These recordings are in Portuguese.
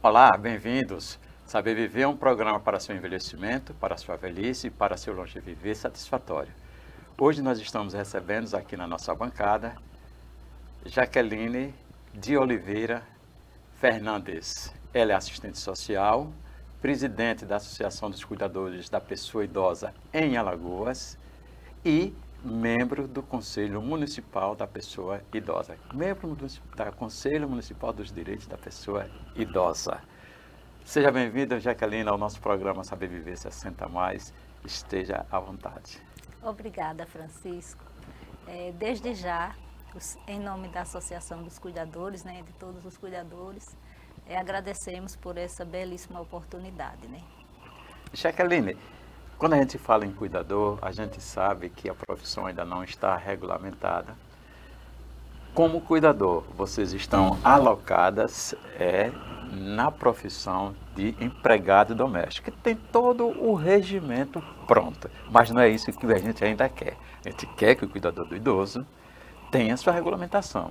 Olá, bem-vindos. Saber Viver é um programa para seu envelhecimento, para sua velhice e para seu longeviver satisfatório. Hoje nós estamos recebendo aqui na nossa bancada Jaqueline de Oliveira Fernandes. Ela é assistente social, presidente da Associação dos Cuidadores da Pessoa Idosa em Alagoas e membro do Conselho Municipal da Pessoa Idosa. Membro do Conselho Municipal dos Direitos da Pessoa Idosa. Seja bem-vinda, Jaqueline, ao nosso programa Saber Viver 60 Mais. Esteja à vontade. Obrigada, Francisco. Desde já, em nome da Associação dos Cuidadores, de todos os cuidadores, agradecemos por essa belíssima oportunidade. Jaqueline, quando a gente fala em cuidador, a gente sabe que a profissão ainda não está regulamentada. Como cuidador, vocês estão alocadas na profissão de empregado doméstico, que tem todo o regimento pronto, mas não é isso que a gente ainda quer. A gente quer que o cuidador do idoso tenha sua regulamentação.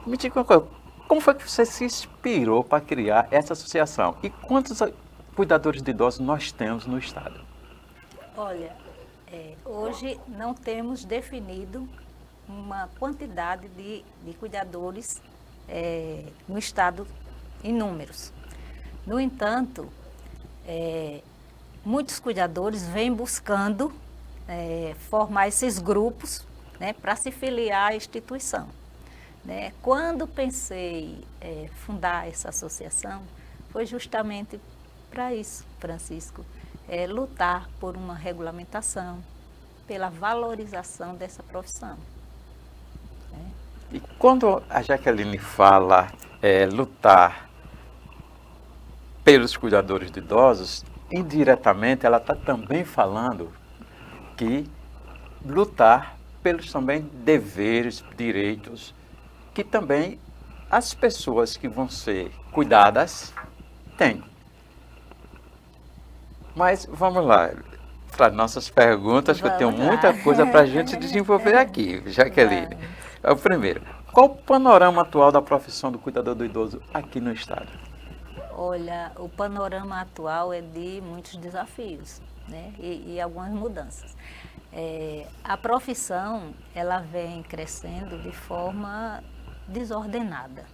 Me diga uma coisa, como foi que você se inspirou para criar essa associação? E quantos cuidadores de idosos nós temos no estado? Olha, hoje não temos definido uma quantidade de cuidadores no estado em números. No entanto, muitos cuidadores vêm buscando formar esses grupos para se filiar à instituição. Quando pensei fundar essa associação, foi justamente para isso, Francisco, lutar por uma regulamentação, pela valorização dessa profissão. E quando a Jaqueline fala lutar pelos cuidadores de idosos, indiretamente ela está também falando que lutar pelos também deveres, direitos, que também as pessoas que vão ser cuidadas têm. Mas vamos lá, para nossas perguntas, que eu tenho muita coisa para a gente desenvolver aqui, Jaqueline. O primeiro, qual o panorama atual da profissão do cuidador do idoso aqui no estado? Olha, o panorama atual é de muitos desafios, e algumas mudanças. A profissão, ela vem crescendo de forma desordenada,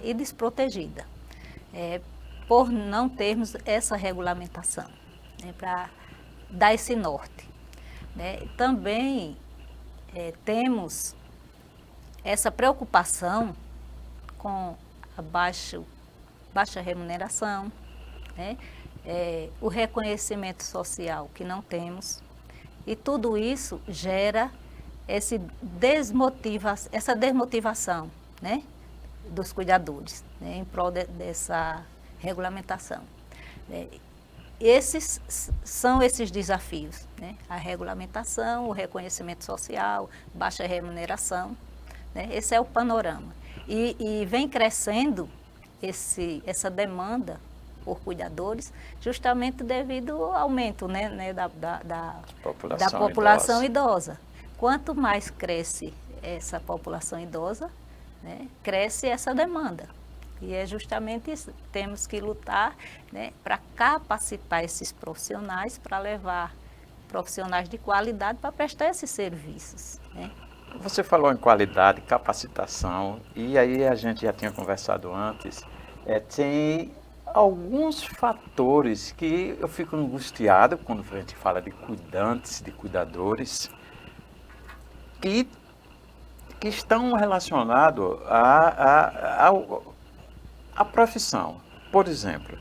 e desprotegida, por não termos essa regulamentação, para dar esse norte. Também temos essa preocupação com a baixa remuneração, o reconhecimento social que não temos, e tudo isso gera essa desmotivação dos cuidadores, em prol dessa regulamentação. Esses são esses desafios, a regulamentação, o reconhecimento social, baixa remuneração. Esse é o panorama. E vem crescendo essa demanda por cuidadores, justamente devido ao aumento da população idosa. Quanto mais cresce essa população idosa, cresce essa demanda. E é justamente isso, temos que lutar para capacitar esses profissionais, para levar profissionais de qualidade para prestar esses serviços. Você falou em qualidade, capacitação, e aí a gente já tinha conversado antes, tem alguns fatores que eu fico angustiado quando a gente fala de cuidantes, de cuidadores, que estão relacionados à profissão. Por exemplo,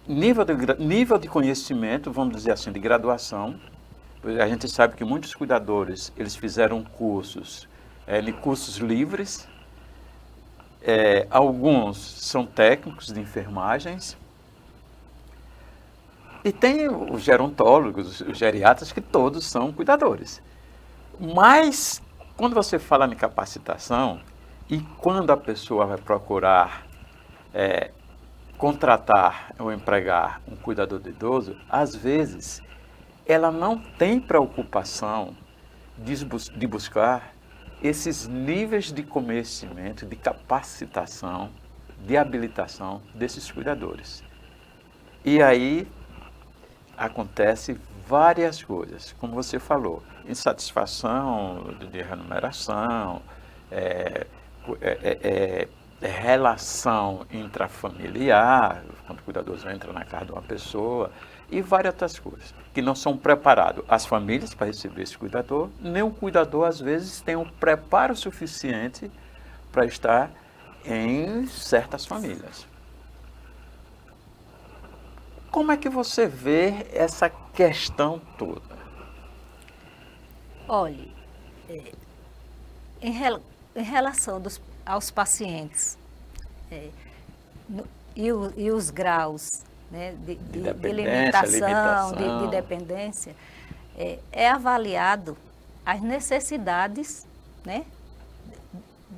nível de conhecimento, vamos dizer assim, de graduação. A gente sabe que muitos cuidadores, eles fizeram cursos livres, alguns são técnicos de enfermagens, e tem os gerontólogos, os geriatras, que todos são cuidadores. Mas, quando você fala em capacitação, e quando a pessoa vai procurar contratar ou empregar um cuidador de idoso, às vezes ela não tem preocupação de buscar esses níveis de conhecimento, de capacitação de habilitação desses cuidadores. E aí acontece várias coisas, como você falou, insatisfação de remuneração, relação intrafamiliar, quando o cuidador entra na casa de uma pessoa, e várias outras coisas, que não são preparados as famílias para receber esse cuidador, nem o cuidador, às vezes, tem um preparo suficiente para estar em certas famílias. Como é que você vê essa questão toda? Olha, em relação aos pacientes e os graus, né, de limitação, de dependência, é avaliado as necessidades, né,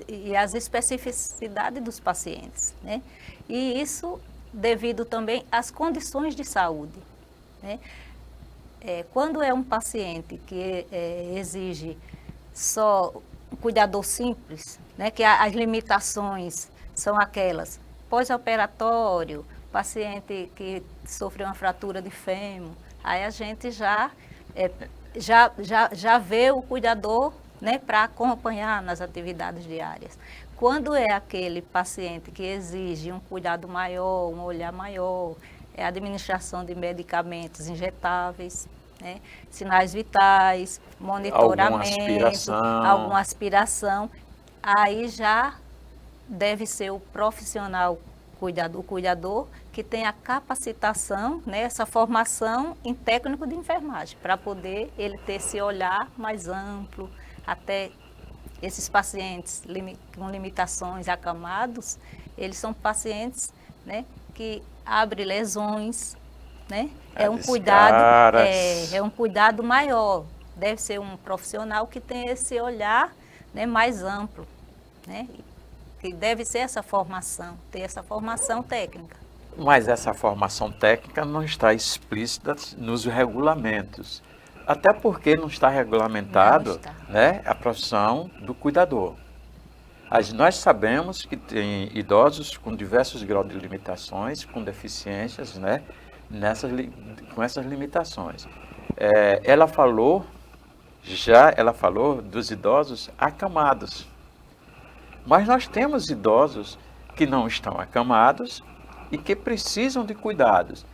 e as especificidades dos pacientes, né? E isso devido também às condições de saúde, né? Quando é um paciente que exige só um cuidador simples, né, que as limitações são aquelas: pós-operatório, paciente que sofreu uma fratura de fêmur, aí a gente já vê o cuidador, né, para acompanhar nas atividades diárias. Quando é aquele paciente que exige um cuidado maior, um olhar maior, a administração de medicamentos injetáveis, né, sinais vitais, monitoramento, alguma aspiração, aí já deve ser o profissional o cuidador que tem a capacitação, né, essa formação em técnico de enfermagem, para poder ele ter esse olhar mais amplo, até esses pacientes com limitações acamados, eles são pacientes, né, que abrem lesões, né? É um cuidado maior. Deve ser um profissional que tem esse olhar, né, mais amplo, né? Que deve ser essa formação, ter essa formação técnica. Mas essa formação técnica não está explícita nos regulamentos. Até porque não está regulamentado, né, a profissão do cuidador. Nós sabemos que tem idosos com diversos graus de limitações, com deficiências, né, com essas limitações. Ela falou dos idosos acamados. Mas nós temos idosos que não estão acamados e que precisam de cuidados.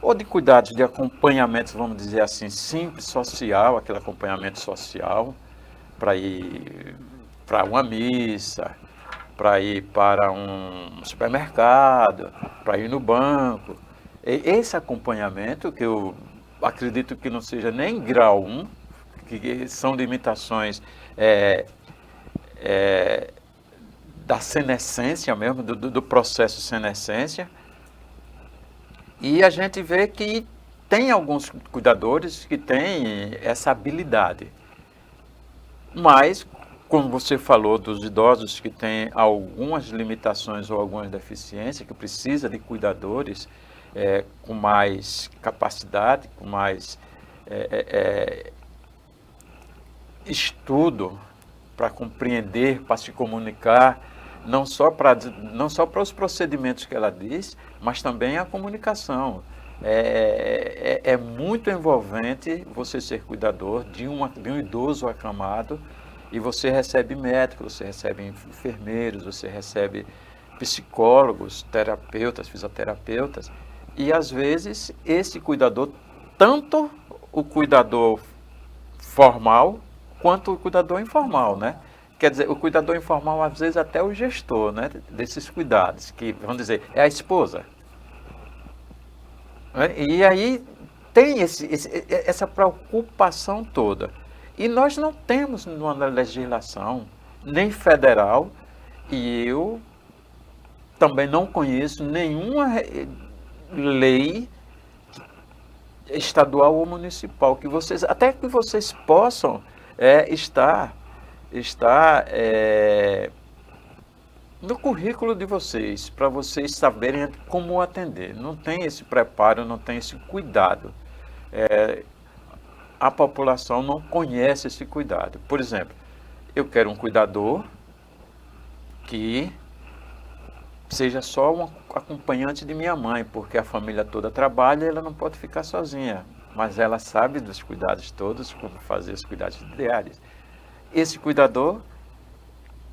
Ou de cuidados de acompanhamento, vamos dizer assim, simples, social, aquele acompanhamento social, para ir para uma missa, para ir para um supermercado, para ir no banco. Esse acompanhamento, que eu acredito que não seja nem grau 1, que são limitações da senescência mesmo, do processo senescência. E a gente vê que tem alguns cuidadores que têm essa habilidade. Mas, como você falou dos idosos que têm algumas limitações ou algumas deficiências, que precisa de cuidadores com mais capacidade, com mais estudo para compreender, para se comunicar, não só para os procedimentos que ela diz, mas também a comunicação. É muito envolvente você ser cuidador de um idoso acamado, e você recebe médicos, você recebe enfermeiros, você recebe psicólogos, terapeutas, fisioterapeutas, e às vezes esse cuidador, tanto o cuidador formal quanto o cuidador informal, né? Quer dizer, o cuidador informal, às vezes, até o gestor, né, desses cuidados, que, vamos dizer, é a esposa. E aí tem essa preocupação toda. E nós não temos uma legislação, nem federal, e eu também não conheço nenhuma lei estadual ou municipal, até que vocês possam estar no currículo de vocês, para vocês saberem como atender. Não tem esse preparo, não tem esse cuidado. A população não conhece esse cuidado. Por exemplo, eu quero um cuidador que seja só um acompanhante de minha mãe, porque a família toda trabalha e ela não pode ficar sozinha, mas ela sabe dos cuidados todos, como fazer os cuidados diários. Esse cuidador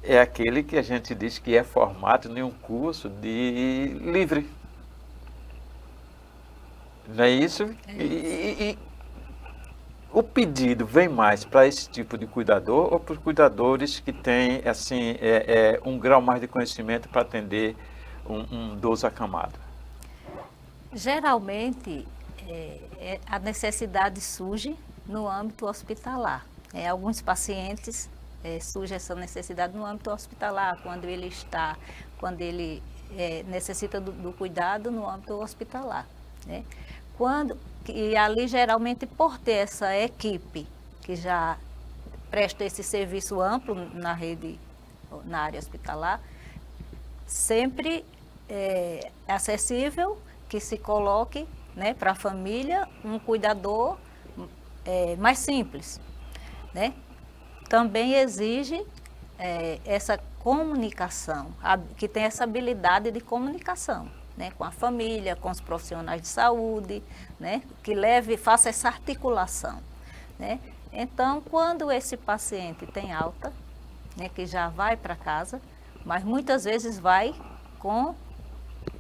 é aquele que a gente diz que é formado em um curso de livre. Não é isso? E o pedido vem mais para esse tipo de cuidador ou para os cuidadores que têm assim, um grau mais de conhecimento para atender um idoso acamado? Geralmente, a necessidade surge no âmbito hospitalar. Alguns pacientes surge essa necessidade no âmbito hospitalar, quando ele necessita do cuidado no âmbito hospitalar, né? E ali, geralmente, por ter essa equipe que já presta esse serviço amplo na rede, na área hospitalar, sempre é acessível que se coloque, né, para a família um cuidador mais simples, né? Também exige essa comunicação, que tem essa habilidade de comunicação, né, com a família, com os profissionais de saúde, né, que faça essa articulação, né? Então, quando esse paciente tem alta, né, que já vai para casa, mas muitas vezes vai com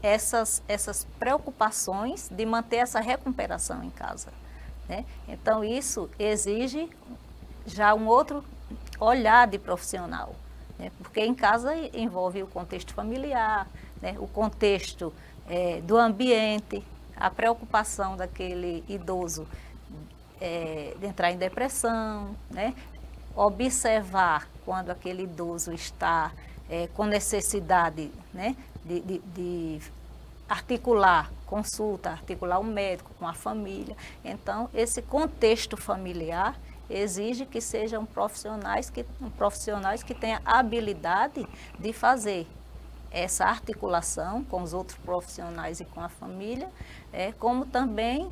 essas preocupações de manter essa recuperação em casa, né? Então, isso exige já um outro olhar de profissional, né? Porque em casa envolve o contexto familiar, né? O contexto do ambiente, a preocupação daquele idoso de entrar em depressão, né? Observar quando aquele idoso está com necessidade, né, de articular consulta, articular o médico com a família. Então, esse contexto familiar exige que sejam profissionais que tenham habilidade de fazer essa articulação com os outros profissionais e com a família, como também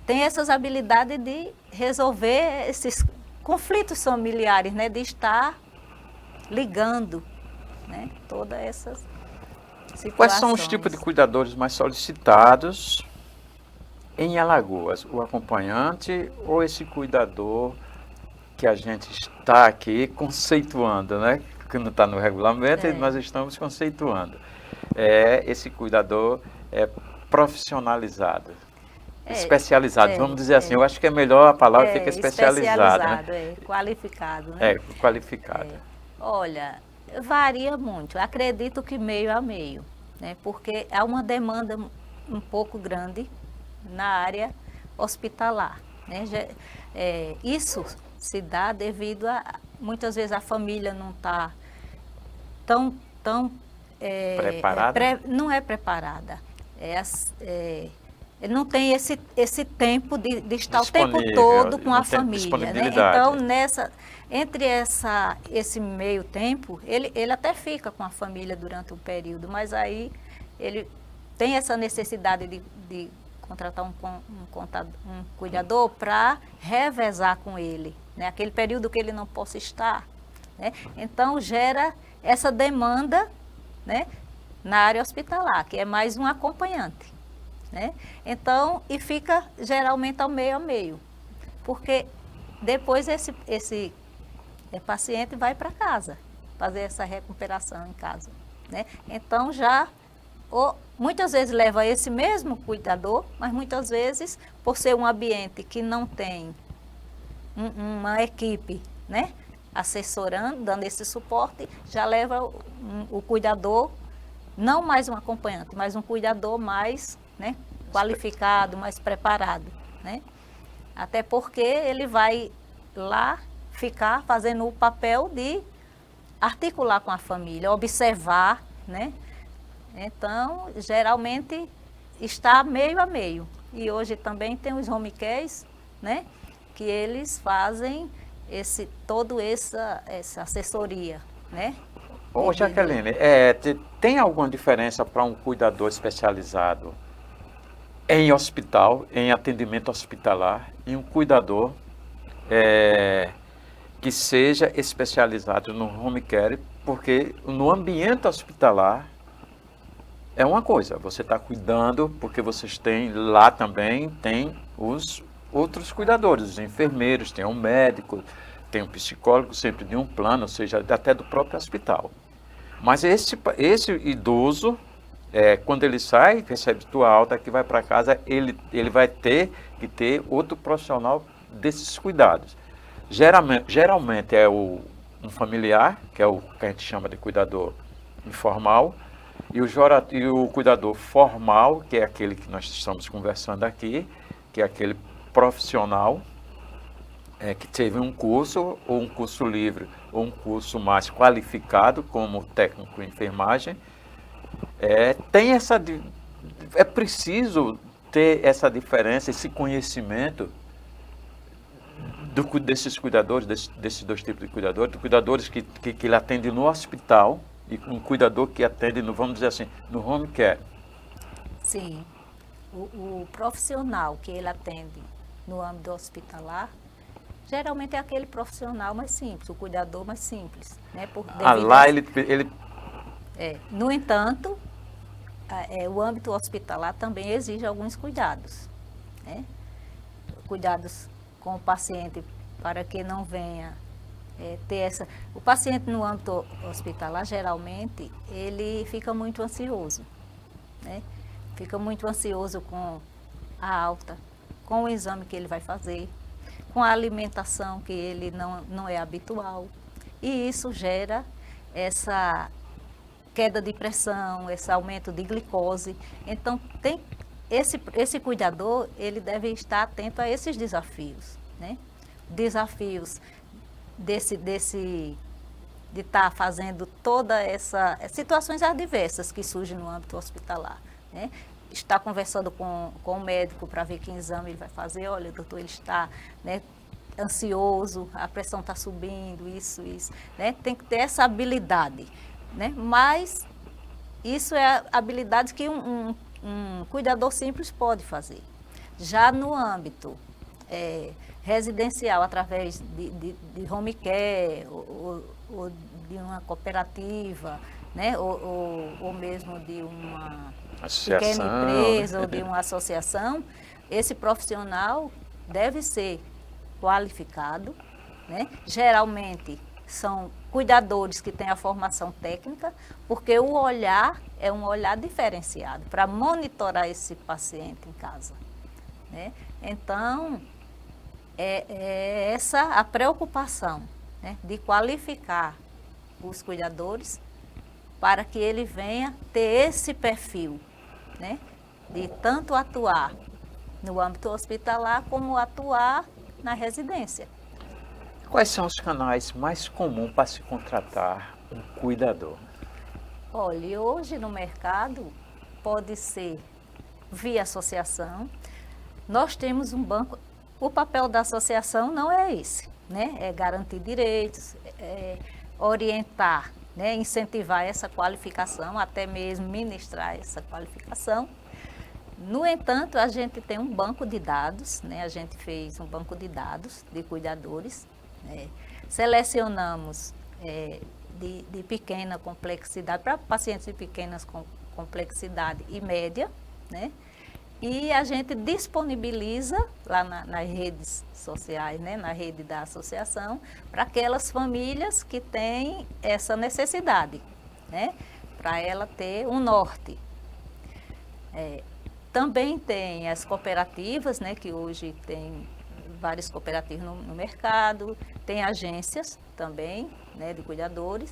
tem essas habilidades de resolver esses conflitos familiares, né, de estar ligando, né, todas essas situações. Quais são os tipos de cuidadores mais solicitados em Alagoas? O acompanhante ou esse cuidador que a gente está aqui conceituando, né? Que não está no regulamento, e nós estamos conceituando. Esse cuidador profissionalizado, especializado, vamos dizer assim. Eu acho que é melhor a palavra, fica especializado, né? Qualificado, né? Qualificado. Olha, varia muito. Acredito que meio a meio, né? Porque há uma demanda um pouco grande na área hospitalar, né? Isso se dá devido a, muitas vezes, a família não está tão preparada? Não é preparada. Ele não tem esse tempo de estar o tempo todo com a família, né? Então, entre esse meio tempo, ele até fica com a família durante um período, mas aí ele tem essa necessidade de contratar um cuidador para revezar com ele, né? Aquele período que ele não possa estar, né? Então, gera essa demanda, né, na área hospitalar, que é mais um acompanhante, né? Então, e fica geralmente ao meio a meio, porque depois esse paciente vai para casa, fazer essa recuperação em casa, né? Então, muitas vezes leva esse mesmo cuidador, mas muitas vezes, por ser um ambiente que não tem uma equipe, né, assessorando, dando esse suporte, já leva o cuidador, não mais um acompanhante, mas um cuidador mais, né, qualificado, mais preparado, né? Até porque ele vai lá ficar fazendo o papel de articular com a família, observar, né? Então, geralmente, está meio a meio. E hoje também tem os home cares, né, que eles fazem toda essa assessoria, né? Ô, Jaqueline, tem alguma diferença para um cuidador especializado em hospital, em atendimento hospitalar, e um cuidador que seja especializado no home care? Porque no ambiente hospitalar é uma coisa, você está cuidando, porque vocês têm lá também, tem os outros cuidadores, os enfermeiros, tem um médico, tem um psicólogo sempre de um plano, ou seja, até do próprio hospital. Mas esse idoso, quando ele sai, recebe tua alta, que vai para casa, ele vai ter que ter outro profissional desses cuidados. Geralmente é um familiar, que é o que a gente chama de cuidador informal, e o cuidador formal, que é aquele que nós estamos conversando aqui, que é aquele profissional que teve um curso, ou um curso livre, ou um curso mais qualificado, como técnico em enfermagem. É preciso ter essa diferença, esse conhecimento desses cuidadores, desses dois tipos de cuidadores que ele atende no hospital e um cuidador que atende, vamos dizer assim, no home care. Sim. O profissional que ele atende no âmbito hospitalar, geralmente é aquele profissional mais simples, o cuidador mais simples. Né? Lá ele... No entanto, o âmbito hospitalar também exige alguns cuidados. Né? Cuidados com o paciente para que não venha ter essa... O paciente no âmbito hospitalar, geralmente, ele fica muito ansioso. Né? Fica muito ansioso com a alta, com o exame que ele vai fazer, com a alimentação que ele não é habitual. E isso gera essa queda de pressão, esse aumento de glicose. Então, esse cuidador, ele deve estar atento a esses desafios. Né? Desafios de estar fazendo toda essa... situações adversas que surgem no âmbito hospitalar. Né? Está conversando com o médico para ver que exame ele vai fazer. Olha, doutor, ele está, né, ansioso, a pressão está subindo, isso. Né? Tem que ter essa habilidade. Né? Mas isso é habilidade que um cuidador simples pode fazer. Já no âmbito residencial, através de home care, ou de uma cooperativa, né? ou mesmo de uma pequena empresa ou de uma associação, esse profissional deve ser qualificado. Né? Geralmente são cuidadores que têm a formação técnica, porque o olhar é um olhar diferenciado para monitorar esse paciente em casa. Né? Então, essa a preocupação, né, de qualificar os cuidadores para que ele venha ter esse perfil, né, de tanto atuar no âmbito hospitalar como atuar na residência. Quais são os canais mais comuns para se contratar um cuidador? Olha, hoje no mercado pode ser via associação. Nós temos um banco. O papel da associação não é esse, né? É garantir direitos, orientar, né? Incentivar essa qualificação, até mesmo ministrar essa qualificação. No entanto, a gente tem um banco de dados, né? A gente fez um banco de dados de cuidadores. Selecionamos de pequena complexidade, para pacientes de pequenas complexidade e média, né? E a gente disponibiliza lá nas redes sociais, né? Na rede da associação, para aquelas famílias que têm essa necessidade, né? Para ela ter um norte. Também tem as cooperativas, né? Que hoje tem várias cooperativas no mercado, tem agências também, né, de cuidadores.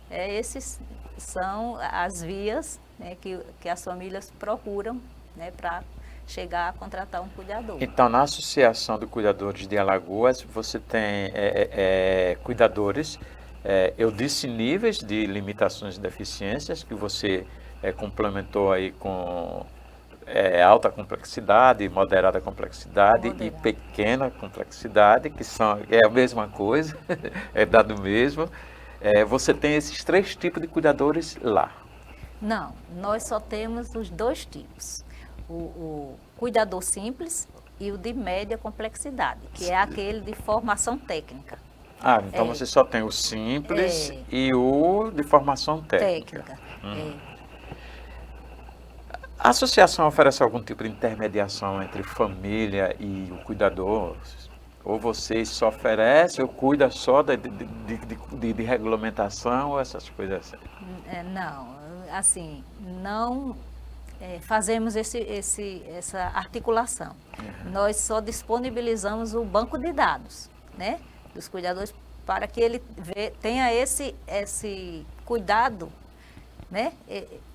Esses são as vias, né, que as famílias procuram, né, para chegar a contratar um cuidador. Então, na Associação de Cuidadores de Alagoas, você tem cuidadores, eu disse níveis de limitações e deficiências, que você complementou aí com... alta complexidade, moderada complexidade e pequena complexidade, que é a mesma coisa, é dado mesmo. Você tem esses 3 tipos de cuidadores lá? Não, nós só temos os 2 tipos. O cuidador simples e o de média complexidade, que é aquele de formação técnica. Então você só tem o simples e o de formação técnica. A associação oferece algum tipo de intermediação entre família e o cuidador? Ou vocês só oferecem ou cuida só de regulamentação ou essas coisas assim? Não, assim, não fazemos essa articulação. Nós só disponibilizamos o banco de dados, né, dos cuidadores para que ele tenha esse cuidado, né,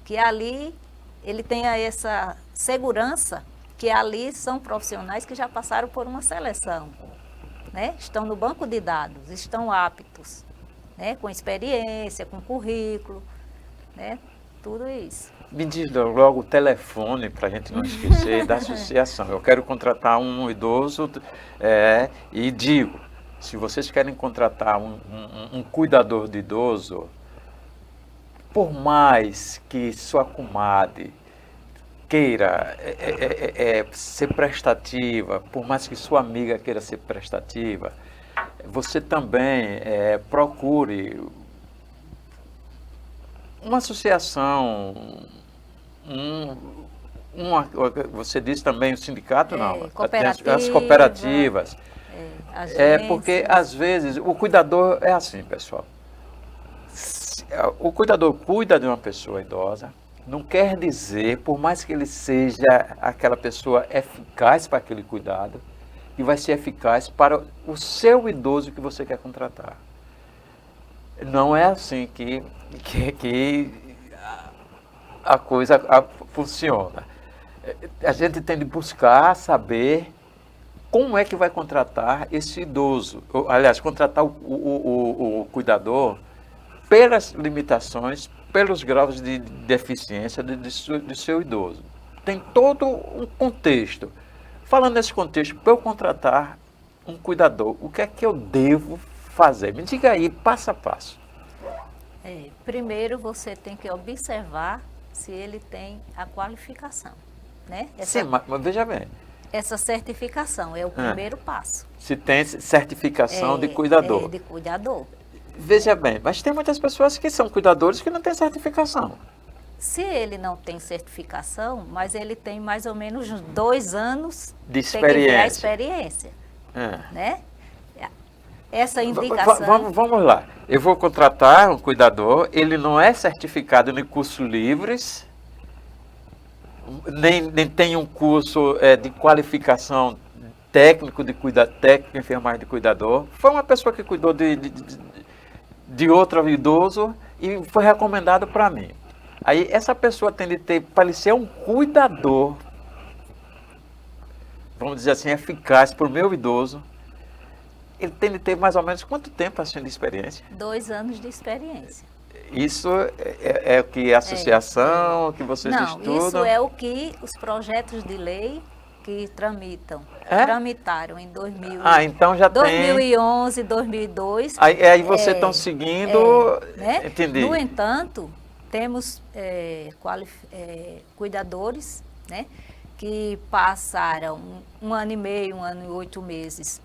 que ali ele tenha essa segurança que ali são profissionais que já passaram por uma seleção, né, estão no banco de dados, estão aptos, né, com experiência, com currículo, né, tudo isso. Me diz logo o telefone para a gente não esquecer da associação. Eu quero contratar um idoso e digo, se vocês querem contratar um cuidador de idoso, por mais que sua comadre queira ser prestativa, por mais que sua amiga queira ser prestativa, você também procure uma associação, você disse também o sindicato, não? As cooperativas. Porque às vezes o cuidador é assim, pessoal. O cuidador cuida de uma pessoa idosa, não quer dizer, por mais que ele seja aquela pessoa eficaz para aquele cuidado, que vai ser eficaz para o seu idoso que você quer contratar. Não é assim que a coisa funciona. A gente tem de buscar saber como é que vai contratar esse idoso. Aliás, contratar o cuidador pelas limitações, pelos graus de deficiência de seu idoso. Tem todo um contexto. Falando nesse contexto, para eu contratar um cuidador, o que é que eu devo fazer? Me diga aí, passo a passo. Primeiro, você tem que observar se ele tem a qualificação, né? Sim, mas veja bem. Essa certificação é o primeiro passo. Se tem certificação de cuidador. De cuidador. Veja bem, mas tem muitas pessoas que são cuidadores que não têm certificação. Se ele não tem certificação, mas ele tem mais ou menos 2 anos de experiência. A experiência, né? Essa indicação... Vamos lá. Eu vou contratar um cuidador, ele não é certificado em cursos livres, nem tem um curso de qualificação técnico técnico, enfermagem de cuidador. Foi uma pessoa que cuidou de outro idoso e foi recomendado para mim. Aí essa pessoa tem de ter, para ele ser um cuidador, vamos dizer assim, eficaz para o meu idoso, ele tem de ter mais ou menos quanto tempo assim de experiência? 2 anos de experiência. Isso é o que a associação, que vocês estudam? Não, isso é o que os projetos de lei que tramitaram em 2000, então já 2011, 2002. Aí vocês estão seguindo, né? Entendi. No entanto, temos cuidadores, né, que passaram 1 ano e meio, 1 ano e 8 meses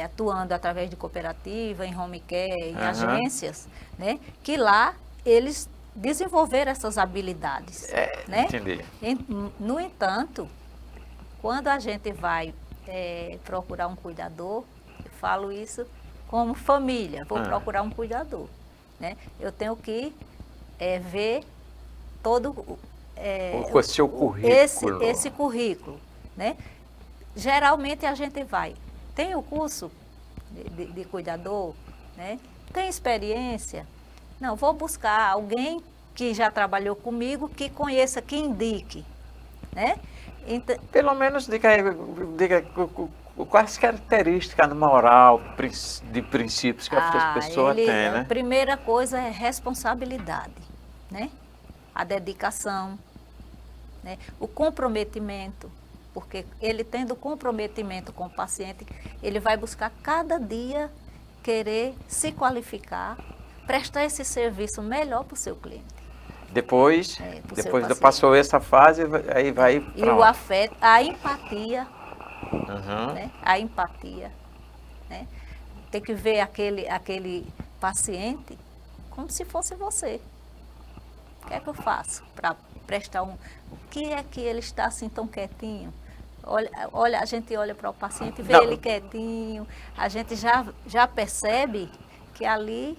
atuando através de cooperativa, em home care, em agências, né, que lá eles desenvolveram essas habilidades. Né? Entendi. No entanto, quando a gente vai procurar um cuidador, eu falo isso como família, vou procurar um cuidador, né? Eu tenho que ver todo o seu currículo. Esse currículo, né? Geralmente a gente tem o curso de cuidador, né? Tem experiência? Não, vou buscar alguém que já trabalhou comigo, que conheça, que indique, né? Então, pelo menos diga quais características moral, de princípios que a pessoa tem, né? A primeira coisa é responsabilidade, né? A dedicação, né? O comprometimento, porque ele tendo comprometimento com o paciente, ele vai buscar cada dia querer se qualificar, prestar esse serviço melhor para o seu cliente. Depois passou essa fase, aí vai para E o afeto, a empatia, né? A empatia, né? Tem que ver aquele paciente como se fosse você. O que é que eu faço para prestar o que é que ele está assim tão quietinho? Olha, a gente olha para o paciente, vê ele quietinho, a gente já percebe que ali,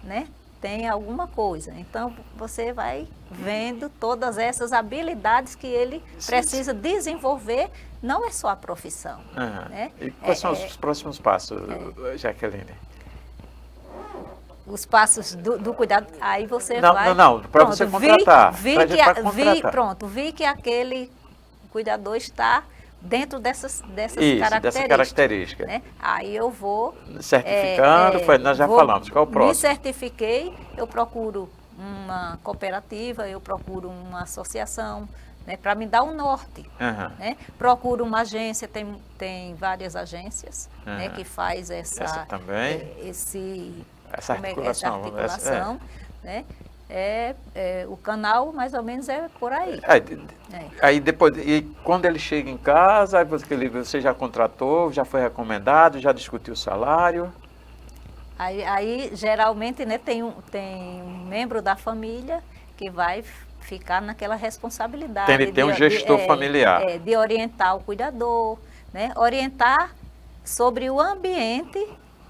né, tem alguma coisa. Então, você vai vendo todas essas habilidades que ele precisa desenvolver, não é só a profissão. Né? E quais são os próximos passos, Jaqueline? Os passos do cuidado, aí você não, vai... Não, para você contratar. Vi que aquele cuidador está dentro dessas características. Né? Aí eu vou... Certificando, nós já falamos, qual é o próximo? Me certifiquei, eu procuro uma cooperativa, eu procuro uma associação, né, para me dar um norte. Né? Procuro uma agência, tem várias agências, né, que faz essa articulação. Né? O canal mais ou menos é por aí. Aí depois, e quando ele chega em casa, você já contratou, já foi recomendado, já discutiu o salário? Aí geralmente, né, tem um membro da família que vai ficar naquela responsabilidade. Tem um gestor familiar. De orientar o cuidador, né, orientar sobre o ambiente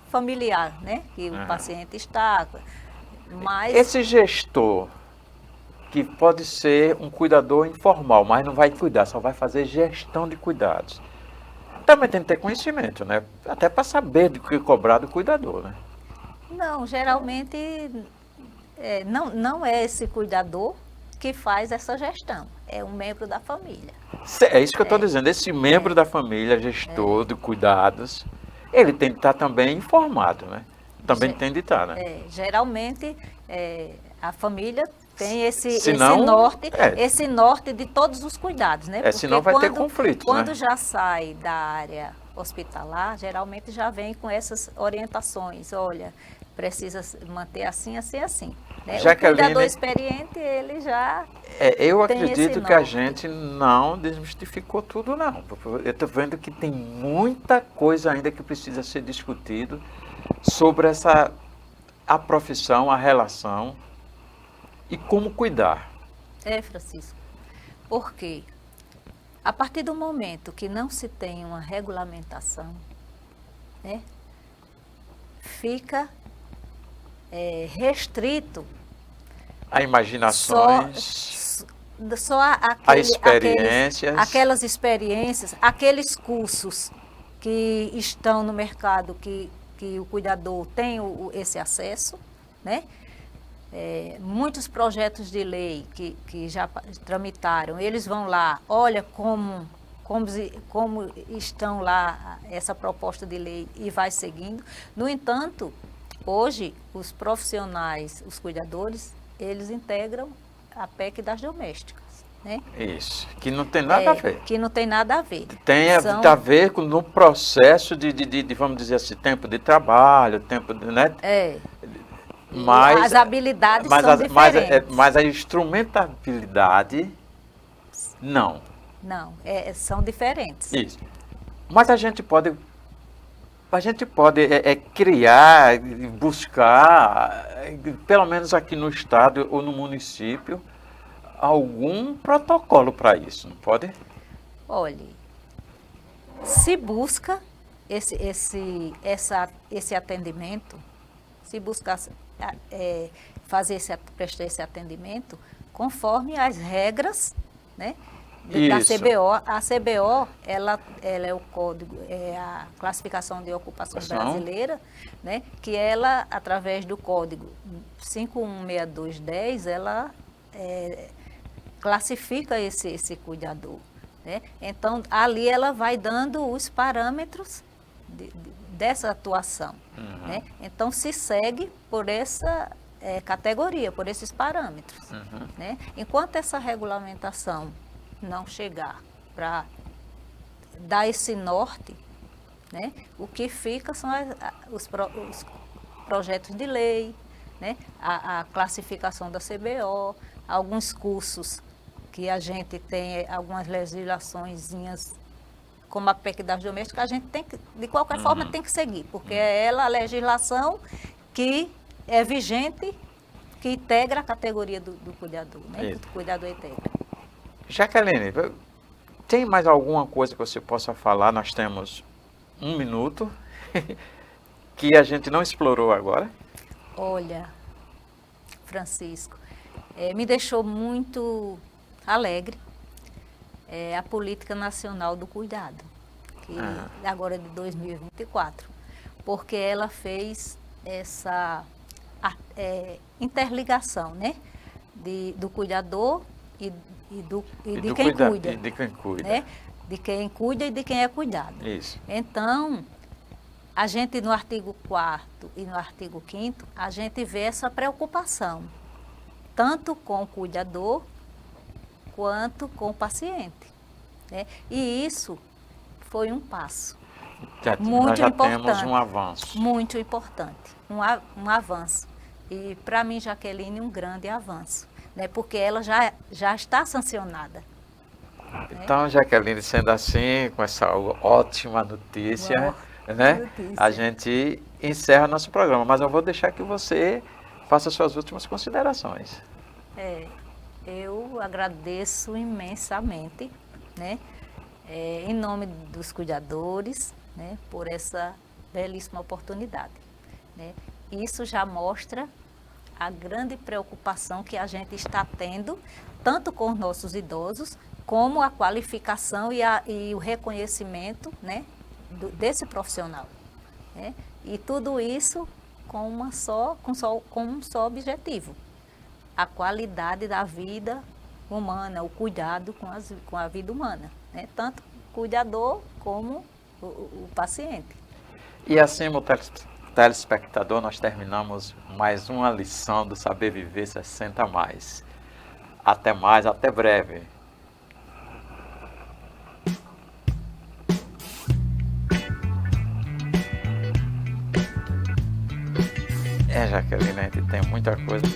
familiar, né, que o paciente está. Mas... Esse gestor, que pode ser um cuidador informal, mas não vai cuidar, só vai fazer gestão de cuidados, também tem que ter conhecimento, né? Até para saber do que cobrar do cuidador, né? Não, geralmente não é esse cuidador que faz essa gestão, é um membro da família. É isso que eu estou dizendo, esse membro da família, gestor de cuidados, ele tem que estar também informado, né? Também tem de estar, né? Geralmente, a família tem esse norte de todos os cuidados, né? Porque senão vai ter conflito, quando já sai da área hospitalar, geralmente já vem com essas orientações. Olha, precisa manter assim, assim, assim. Né? O cuidador experiente, ele já eu acredito que a gente não desmistificou tudo, não. Eu estou vendo que tem muita coisa ainda que precisa ser discutido sobre a profissão, a relação e como cuidar. Francisco, porque a partir do momento que não se tem uma regulamentação, né, fica restrito a imaginações, só aquelas experiências, aqueles cursos que estão no mercado que o cuidador tem esse acesso, né? Muitos projetos de lei que já tramitaram, eles vão lá, olha como estão lá essa proposta de lei e vai seguindo. No entanto, hoje, os profissionais, os cuidadores, eles integram a PEC das domésticas. Né? Isso, que não tem nada a ver. Que não tem nada a ver. Tem a ver no processo de, vamos dizer assim, tempo de trabalho, tempo de, né? Mas, as habilidades são diferentes. Mas a instrumentabilidade, não. Não, são diferentes. Isso. Mas a gente pode criar, buscar, pelo menos aqui no estado ou no município, algum protocolo para isso, não pode? Olhe, se busca esse atendimento, se buscar prestar esse atendimento conforme as regras, né, da CBO. A CBO, ela é o código, a classificação de ocupações brasileira, né, que ela, através do código 516210, ela classifica esse cuidador. Né? Então, ali ela vai dando os parâmetros dessa atuação. Né? Então, se segue por essa categoria, por esses parâmetros. Né? Enquanto essa regulamentação não chegar para dar esse norte, né, o que fica são os projetos de lei, né, a classificação da CBO, alguns cursos que a gente tem, algumas legislaçõezinhas, como a PEC das domésticas, a gente tem que, de qualquer forma, tem que seguir, porque é ela a legislação que é vigente que integra a categoria do cuidador, né? Isso. O cuidador integra. Jaqueline, tem mais alguma coisa que você possa falar? Nós temos 1 minuto que a gente não explorou agora. Olha, Francisco, me deixou muito alegre a Política Nacional do Cuidado, que agora de 2024, porque ela fez essa interligação, né, do cuidador e de quem cuida. E de quem cuida. Né? De quem cuida e de quem é cuidado. Isso. Então, a gente no artigo 4º e no artigo 5º, a gente vê essa preocupação, tanto com o cuidador quanto com o paciente. Né? E isso foi um passo Nós já importante, temos um avanço. muito importante, um avanço. E para mim, Jaqueline, um grande avanço, né? Porque ela já está sancionada. Então, Jaqueline, sendo assim, com essa ótima notícia, né, a gente encerra nosso programa. Mas eu vou deixar que você faça suas últimas considerações. Eu agradeço imensamente, né, em nome dos cuidadores, né, por essa belíssima oportunidade. Né. Isso já mostra a grande preocupação que a gente está tendo, tanto com os nossos idosos, como a qualificação e o reconhecimento, né, desse profissional. Né? E tudo isso com um só objetivo: a qualidade da vida humana, o cuidado com a vida humana, né? Tanto o cuidador como o paciente. E assim, meu telespectador, nós terminamos mais uma lição do Saber Viver 60+. Até mais, até breve. Jaqueline, a gente tem muita coisa.